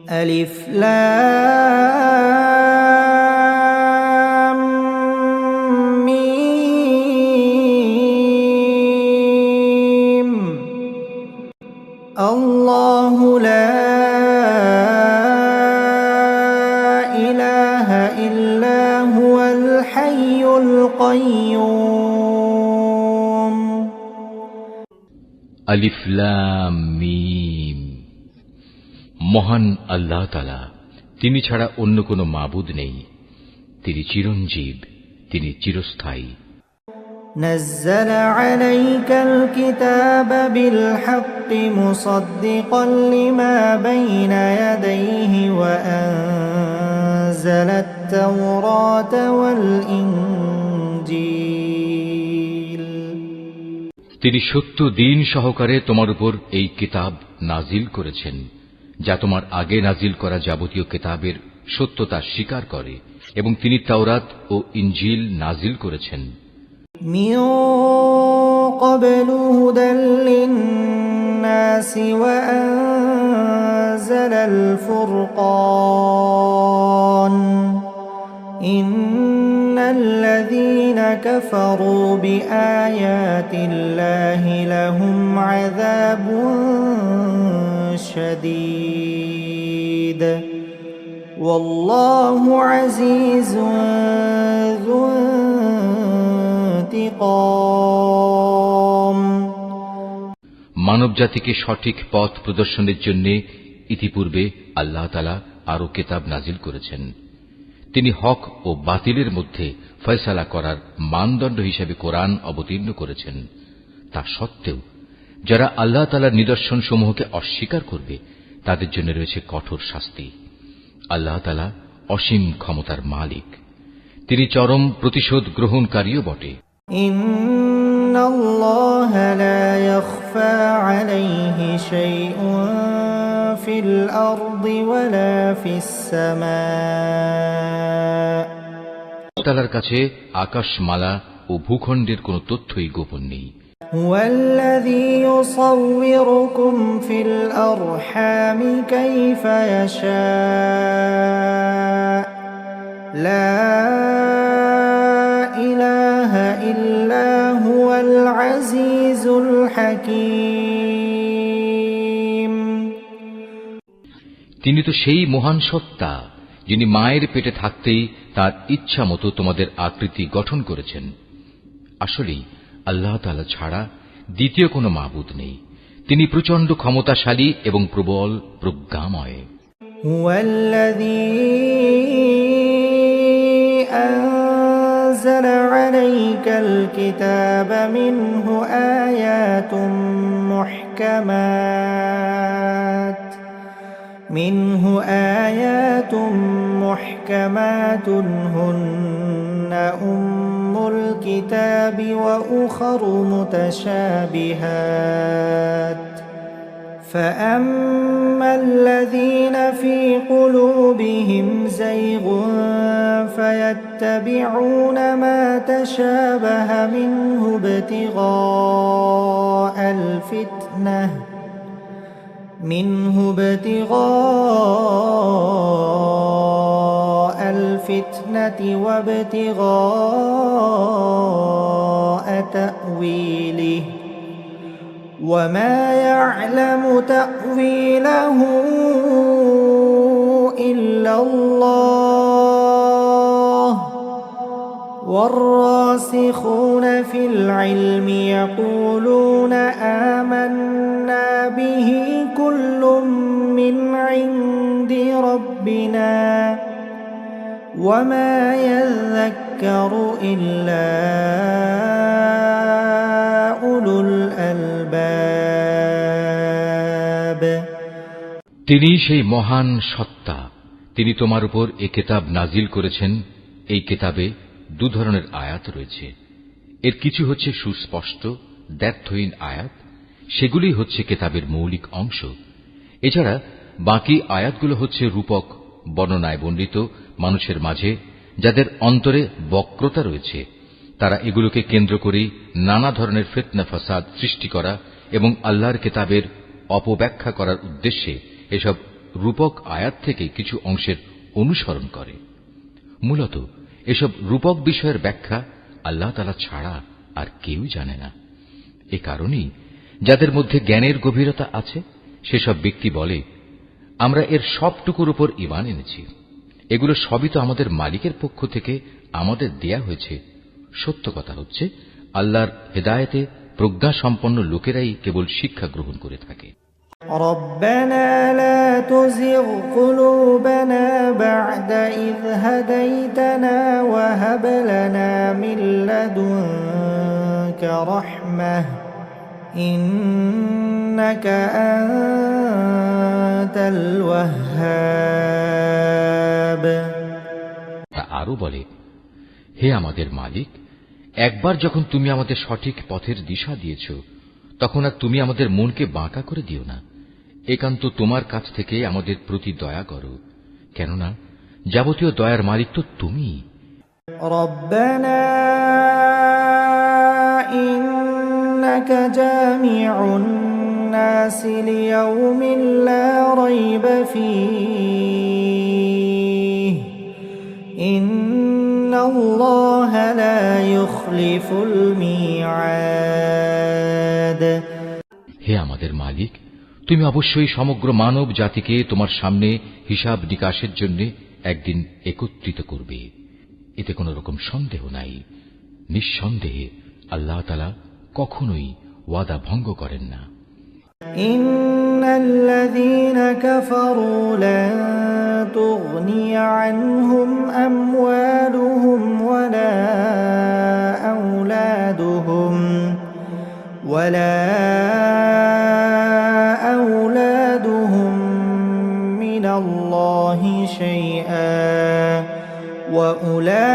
ألف لام ميم الله لا إله إلا هو الحي القيوم আলিফ লাম মিম। মহান আল্লাহ তাআলা, তিনি ছাড়া অন্য কোনো মাবুদ নেই। তিনি চিরঞ্জীব, তিনি চিরস্থায়ী। نزل عليك الكتاب بالحق مصدقا لما بين يديه وأنزل التوراة والإنجيل তিনি সত্য দ্বীন সহকারে তোমার উপর এই কিতাব নাজিল করেছেন, যা তোমার আগে নাজিল করা যাবতীয় কিতাবের সত্যতা স্বীকার করে, এবং তিনি তাওরাত ও ইনজিল নাজিল করেছেন। من قبل هدى للناس وأنزل الفرقان إن الذين كفروا بآيات الله لهم عذاب شديد والله عزيز ذو انتقام মানব জাতিকে সঠিক পথ প্রদর্শনের জন্য ইতিপূর্বে আল্লাহ তাআলা আরো কিতাব নাজিল করেছেন। তিনি হক ও বাতিলের মধ্যে ফয়সালা করার মানদণ্ড হিসেবে কোরআন অবতীর্ণ করেছেন। তা সত্ত্বেও যারা আল্লাহ তাআলার নিদর্শন সমূহকে অস্বীকার করবে, তাদের জন্য রয়েছে কঠোর শাস্তি। আল্লাহ তাআলা অসীম ক্ষমতার মালিক, তিনি চরম প্রতিশোধ গ্রহণকারীও বটে। ইন্নাল্লাহা লা ইয়াখফা আলাইহি শাইউন ফিল আরদি ওয়ালা ফিস সামা। আল্লাহ তাআলার কাছে আকাশমালা ও ভূখণ্ডের কোনো তথ্যই গোপন নেই। হুয়াল্লাযী ইউসাউবিরুকুম ফিল আরহামি কাইফা ইয়াশা লা ইলাহা ইল্লা হুয়াল আজিজুল হাকীম। তিনি তো সেই মহান সত্তা, যিনি মায়ের পেটে থাকতেই তার ইচ্ছা মতো তোমাদের আকৃতি গঠন করেছেন। আসলেই আল্লাহ তাআলা ছাড়া দ্বিতীয় কোনো মাবুদ নেই। তিনি প্রচন্ড ক্ষমতাশালী এবং প্রবল প্রজ্ঞাময়। হুয়াল্লাযী আনজালা আলাইকাল কিতাবা মিনহু আয়াতুম মুহকামাত হুন্না উম্মুল কিতাবি ওয়া উখারু মুতাশাবিহাত فأما الذين في قلوبهم زيغ فيتبعون ما تشابه منه ابتغاء الفتنة وابتغاء تأويله وما يعلم تأويله إلا الله والراسخون في العلم يقولون آمنا به كل من عند ربنا وما يذكر إلا أولو الألباب। তিনি সেই মহান সত্তা, তিনি তোমার উপর এই কিতাব নাজিল করেছেন। এই কিতাবে দু ধরনের আয়াত রয়েছে। এর কিছু হচ্ছে সুস্পষ্ট দ্ব্যর্থহীন আয়াত, সেগুলি হচ্ছে কিতাবের মৌলিক অংশ। এছাড়া বাকি আয়াতগুলো হচ্ছে রূপক বর্ণনায় বর্ণিত মানুষের মাঝে যাদের অন্তরে বক্রতা রয়েছে, তারা এগুলোকে কেন্দ্র করে নানা ধরনের ফিতনা ফাসাদ সৃষ্টি করা এবং আল্লাহর কিতাবের অপব্যাখ্যা করার উদ্দেশ্যে এসব রূপক আয়াত থেকে কিছু অংশের অনুসরণ করে। মূলত এসব রূপক বিষয়ের ব্যাখ্যা আল্লাহ তাআলা ছাড়া আর কেউ জানে না। এ কারণেই যাদের মধ্যে জ্ঞানের গভীরতা আছে সেসব ব্যক্তি বলে, আমরা এর সবটুকুর উপর ঈমান এনেছি, এগুলো সবই তো আমাদের মালিকের পক্ষ থেকে আমাদের দেয়া হয়েছে। সত্য কথা হচ্ছে, আল্লাহর হেদায়েতে প্রজ্ঞা সম্পন্ন লোকেরাই কেবল শিক্ষা গ্রহণ করে থাকে। ربنا لا تزغ قلوبنا بعد إذ هديتنا وهب لنا من لدنك رحمة إنك أنت الوهاب। আরো বলে, হে আমাদের মালিক, একবার যখন তুমি আমাদের সঠিক পথের দিশা দিয়েছ, তখন আর তুমি আমাদের মনকে বাঁকা করে দিও না। একান্ত তোমার কাছ থেকে আমাদের প্রতি দয়া করো, কেননা যাবতীয় দয়ার মালিক তো তুমি। রব্বানা ইন্নাকা জামিউন নাস লিয়াউমিন লা রাইবা ফীহি ইন্নাল্লাহা লা ইউখলিফুল মিআদ। হে আমাদের মালিক, তুমি অবশ্যই সমগ্র মানব জাতিকে তোমার সামনে হিসাব নিকাশের জন্য একদিন একত্রিত করবে, এতে কোন রকম সন্দেহ নাই। নিঃসন্দেহে আল্লাহ তাআলা কখনোই ওয়াদা ভঙ্গ করেন না। ইন্নাল্লাযীনা কাফারু লান তুগনিয়া আনহুম আমওয়ালুহুম ওয়ালা আওলাদুহুম মিনাল্লাহি শাইআ ওয়া উলাইকা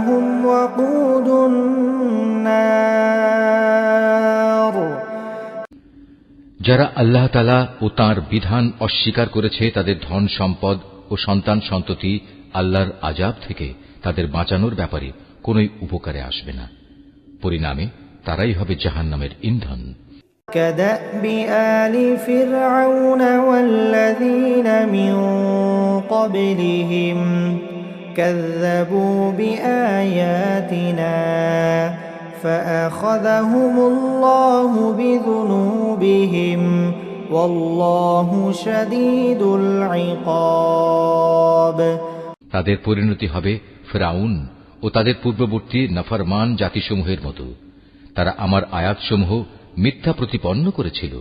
হুম ওয়াকুদুন নার। যারা আল্লাহ তাআলা ও তাঁর বিধান অস্বীকার করেছে, তাদের ধন সম্পদ ও সন্তান সন্ততি আল্লাহর আযাব থেকে তাদের বাঁচানোর ব্যাপারে কোনই উপকারে আসবে না। পরিণামে তারাই হবে জাহান্নামের ইন্ধন। কাদাবি আলি ফিরআউন ওয়াল্লাযীনা মিন ক্বাবলিহিম কাযযাবু বিআয়াতিনা ফাআখাযাহুমুল্লাহু বিযুনুবিহিম ওয়াল্লাহু শাদীদুল ইকাব। তাদের পরিণতি হবে ফিরআউন ও তাদের পূর্ববর্তী নাফরমান জাতিসমূহের মতো। তারা আমার আয়াতসমূহ মিথ্যা প্রতিপন্ন করেছিল,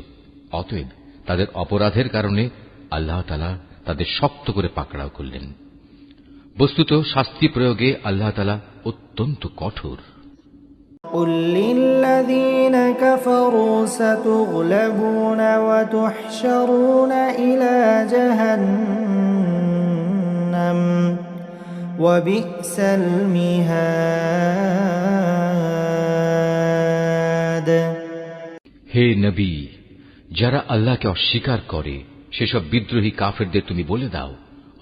অতএব তাদের অপরাধের কারণে আল্লাহ তাআলা তাদের শক্ত করে পাকড়াও করলেন। বস্তুত শাস্তি প্রয়োগে আল্লাহ তাআলা অত্যন্ত কঠোর। قل للذين كفروا ستغلبون وتحشرون إلى جهنم وبئس المهاد। হে নবী, যারা আল্লাহকে অস্বীকার করে সেসব বিদ্রোহী কাফেরদের তুমি বলে দাও,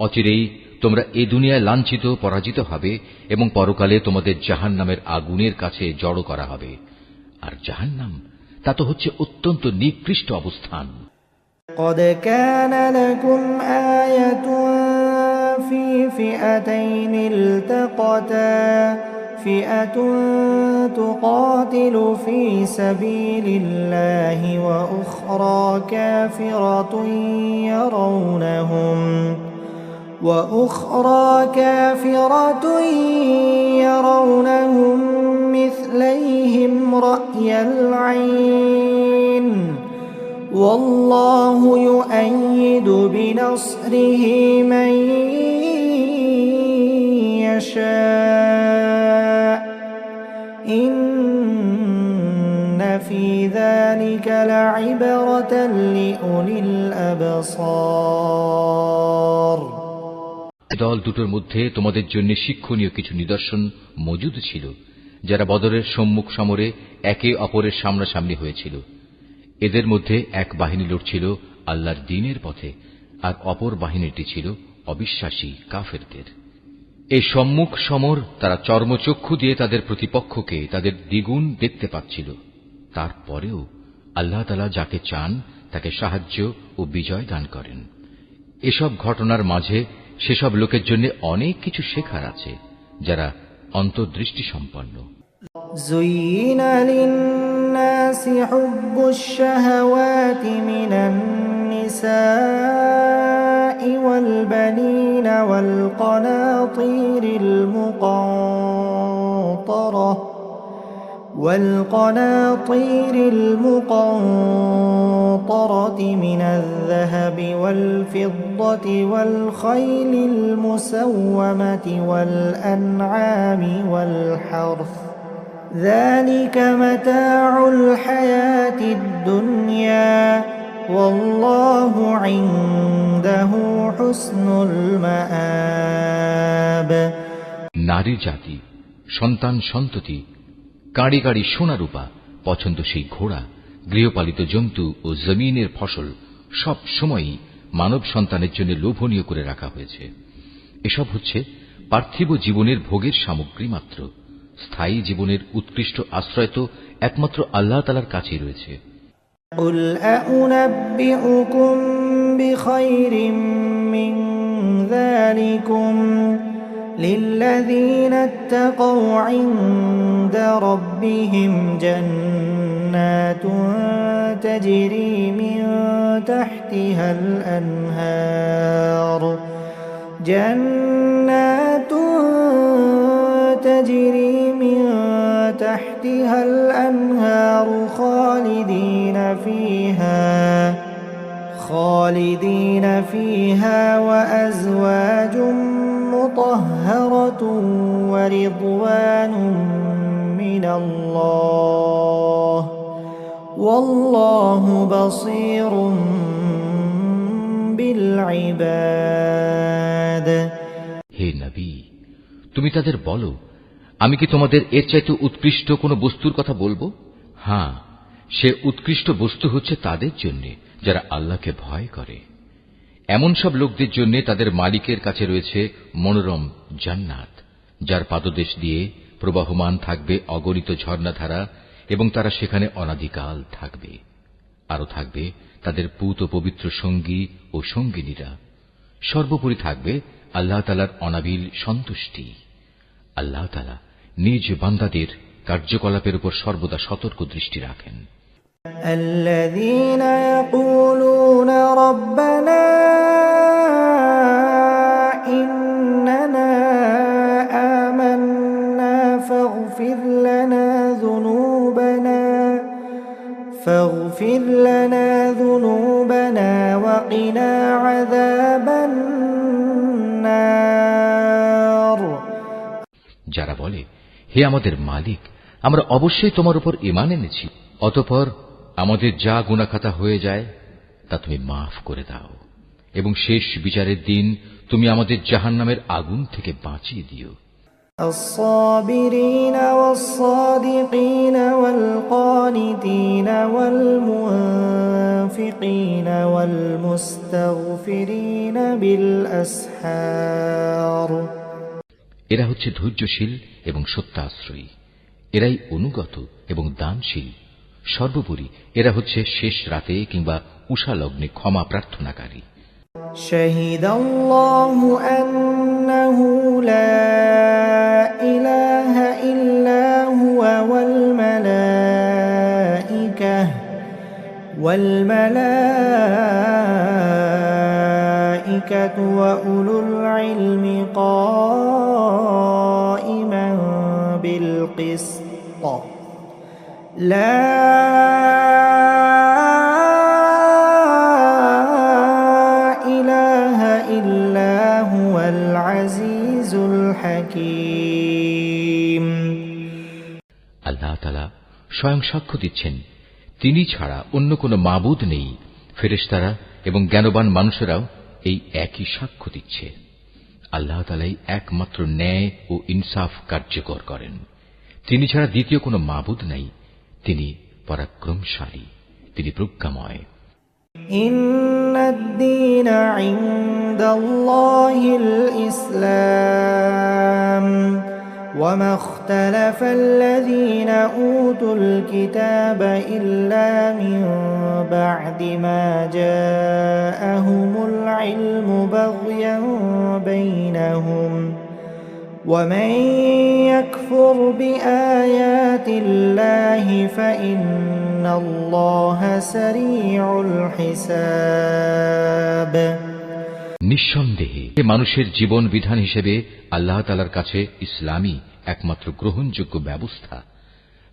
অচিরেই তোমরা এই দুনিয়ায় লাঞ্ছিত পরাজিত হবে এবং পরকালে তোমাদের জাহান্নামের আগুনের কাছে জড়ো করা হবে। আর জাহান্নাম তা তো হচ্ছে অত্যন্ত নিকৃষ্ট অবস্থান। قد كان لكم آية في فئتين التقتا فئة تقاتل في سبيل الله وأخرى كافرة يرونهم مثليهم رأي العين والله يؤيد بنصره من يشاء إن في ذلك لعبرة لأولي الأبصار। দল দুটোর মধ্যে তোমাদের জন্য শিক্ষণীয় কিছু নিদর্শন মজুদ ছিল, যারা বদরের সম্মুখ সমরে একে অপরের সামনাসামনি হয়েছিল। এদের মধ্যে এক বাহিনী লড়ছিল আল্লাহর দ্বীনের পথে, আর অপর বাহিনীটি ছিল অবিশ্বাসী কাফেরদের। এই সম্মুখ সমর তারা চর্মচক্ষু দিয়ে তাদের প্রতিপক্ষকে তাদের দ্বিগুণ দেখতে পাচ্ছিল। তারপরেও আল্লাহ তাআলা যাকে চান তাকে সাহায্য ও বিজয় দান করেন। এসব ঘটনার মাঝে সেসব লোকের জন্য অনেক কিছু শেখার আছে যারা অন্তর্দৃষ্টি সম্পন্ন। زين للناس حب الشهوات من النساء والبنين والقناطير المقنطرة من الذهب والفضة والخيل المسومة والأنعام والحرث ذلك متاع الحياة الدنيا والله عنده حسن المآب। নারী জাতি, সন্তান সন্ততি, কাঁড়ি কাঁড়ি সোনা রূপা, পছন্দসই ঘোড়া, গৃহপালিত জন্তু ও জমিনের ফসল সব সময়ই মানব সন্তানের জন্য লোভনীয় করে রাখা হয়েছে। এসব হচ্ছে পার্থিব জীবনের ভোগের সামগ্রী মাত্র। স্থায়ী জীবনের উৎকৃষ্ট আশ্রয় তো একমাত্র আল্লাহ তাআলার কাছেই রয়েছে। قُلْ أَأُنَبِّئُكُم بِخَيْرٍ مِّن ذَلِكُمْ لِلَّذِينَ اتَّقَوْا عِندَ رَبِّهِمْ جَنَّاتٌ تَجْرِي مِن تَحْتِهَا الْأَنْهَارُ خالدين فيها وأزواج مطهرة ورضوان من الله والله بصير بالعباد। হে নবী, তুমি তাদের বলো, আমি কি তোমাদের এর চাইতে উৎকৃষ্ট কোন বস্তুর কথা বলবো? হ্যাঁ, সে উৎকৃষ্ট বস্তু হচ্ছে তাদের জন্য যারা আল্লাহকে ভয় করে। এমন সব লোকদের জন্য তাদের মালিকের কাছে রয়েছে মনোরম জান্নাত, যার পাদদেশ দিয়ে প্রবাহমান থাকবে অগণিত ঝর্ণাধারা এবং তারা সেখানে অনাদিকাল থাকবে। আরো থাকবে তাদের পূত পবিত্র সঙ্গী ও সঙ্গিনীরা। সর্বোপরি থাকবে আল্লাহ তাআলার অনাবিল সন্তুষ্টি। আল্লাহ তাআলা নিজ বান্দাদের কার্যকলাপের উপর সর্বদা সতর্ক দৃষ্টি রাখেন। الذين يقولون ربنا إننا آمنا فاغفر لنا ذنوبنا وقنا عذاب النار। যারা বলে, হে আমাদের মালিক, আমরা অবশ্যই তোমার উপর ঈমান এনেছি, অতঃপর আমাদের যা গুনাহখাতা হয়ে যায় তা তুমি মাফ করে দাও এবং শেষ বিচারের দিন তুমি আমাদের জাহান্নামের আগুন থেকে বাঁচিয়ে দিও। الصابرين والصادقين والقانتين والمنفقين والمستغفرين بالأسحار। এরা হচ্ছে ধৈর্যশীল এবং সত্যাশ্রয়ী, এরাই অনুগত এবং দানশীল। সর্বোপরি এরা হচ্ছে শেষ রাতে কিংবা উষা লগ্নে ক্ষমা প্রার্থনাকারী। শাহিদাল্লাহু আন্নাহু লা ইলাহা ইল্লা হুয়া ওয়াল মালাইকাতু ওয়া উলুল ইলমি কাইমান বিল কিসত লা ইলাহা ইল্লা হুয়াল আজিজুল হাকীম। আল্লাহ তাআলা স্বয়ং সাক্ষ্য দিচ্ছেন, তিনি ছাড়া অন্য কোনো মাবুদ নেই। ফেরেশতারা এবং জ্ঞানবান মানুষেরাও এই একই সাক্ষ্য দিচ্ছে। আল্লাহ তাআলাই একমাত্র ন্যায় ও ইনসাফ কার্যকর করেন। তিনি ছাড়া দ্বিতীয় কোনো মাবুদ নাই। তিনি পরাক্রমশালী, তিনি প্রজ্ঞাময়। ইন্নাদ-দীনা ইনদাল্লাহিল ইসলাম وما اختلف الذين أوتوا الكتاب إلا من بعد ما جاءهم العلم بغيا بينهم ومن يكفر بآيات الله فإن الله سريع الحساب নিঃসন্দেহে মানুষের জীবন বিধান হিসেবে আল্লাহ তাআলার কাছে ইসলামই একমাত্র গ্রহণযোগ্য ব্যবস্থা।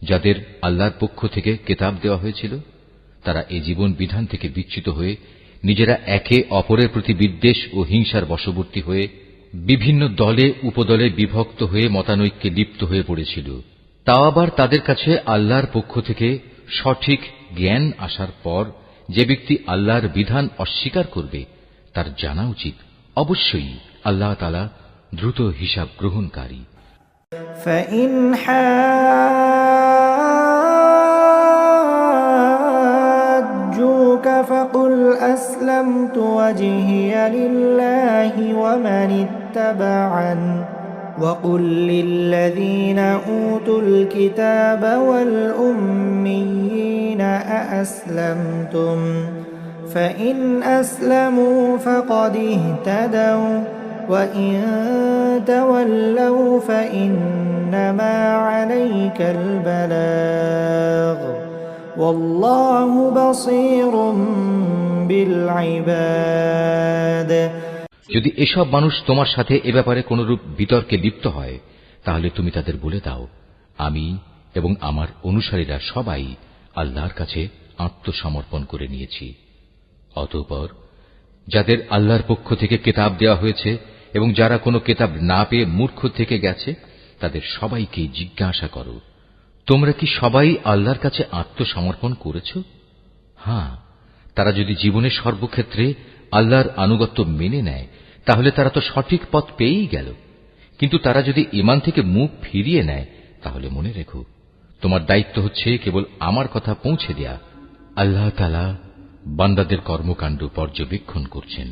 যাদের আল্লাহর পক্ষ থেকে কিতাব দেওয়া হয়েছিল তারা এই জীবন বিধান থেকে বিচ্যুত হয়ে নিজেরা একে অপরের প্রতি বিদ্বেষ ও হিংসার বশবর্তী হয়ে বিভিন্ন দলে উপদলে বিভক্ত হয়ে মতানৈক্যে লিপ্ত হয়ে পড়েছিল। তাও আবার তাদের কাছে আল্লাহর পক্ষ থেকে সঠিক জ্ঞান আসার পর যে ব্যক্তি আল্লাহর বিধান অস্বীকার করবে তার জানা উচিত অবশ্যই আল্লাহ তাআলা দ্রুত হিসাব গ্রহণকারী। فإن حاجوك فقل أسلمت وجهي لله ومن اتبعني وقل للذين أوتوا الكتاب والأميين أأسلمتم فإن أسلموا فقد اهتدوا وإن تولوا فإنما عليك البلاغ والله بصير بالعباد যদি এসব মানুষ তোমার সাথে এ ব্যাপারে কোনরূপ বিতর্কে লিপ্ত হয় তাহলে তুমি তাদের বলে দাও, আমি এবং আমার অনুসারীরা সবাই আল্লাহর কাছে আত্মসমর্পণ করে নিয়েছি। অতঃপর যাদের আল্লাহর পক্ষ থেকে কিতাব দেওয়া হয়েছে এবং যারা কোনো কিতাব না পেয়ে মূর্খ থেকে গেছে তাদের সবাইকে জিজ্ঞাসা করো, তোমরা কি সবাই আল্লাহর কাছে আত্মসমর্পণ করেছ? হ্যাঁ, তারা যদি জীবনের সর্বক্ষেত্রে আল্লাহর আনুগত্য মেনে নেয় তাহলে তারা তো সঠিক পথ পেয়েই গেল। কিন্তু তারা যদি ঈমান থেকে মুখ ফিরিয়ে নেয় তাহলে মনে রেখো, তোমার দায়িত্ব হচ্ছে কেবল আমার কথা পৌঁছে দেয়া। আল্লাহ তাআলা বান্দাদের কর্মকাণ্ড পর্যবেক্ষণ করছেন।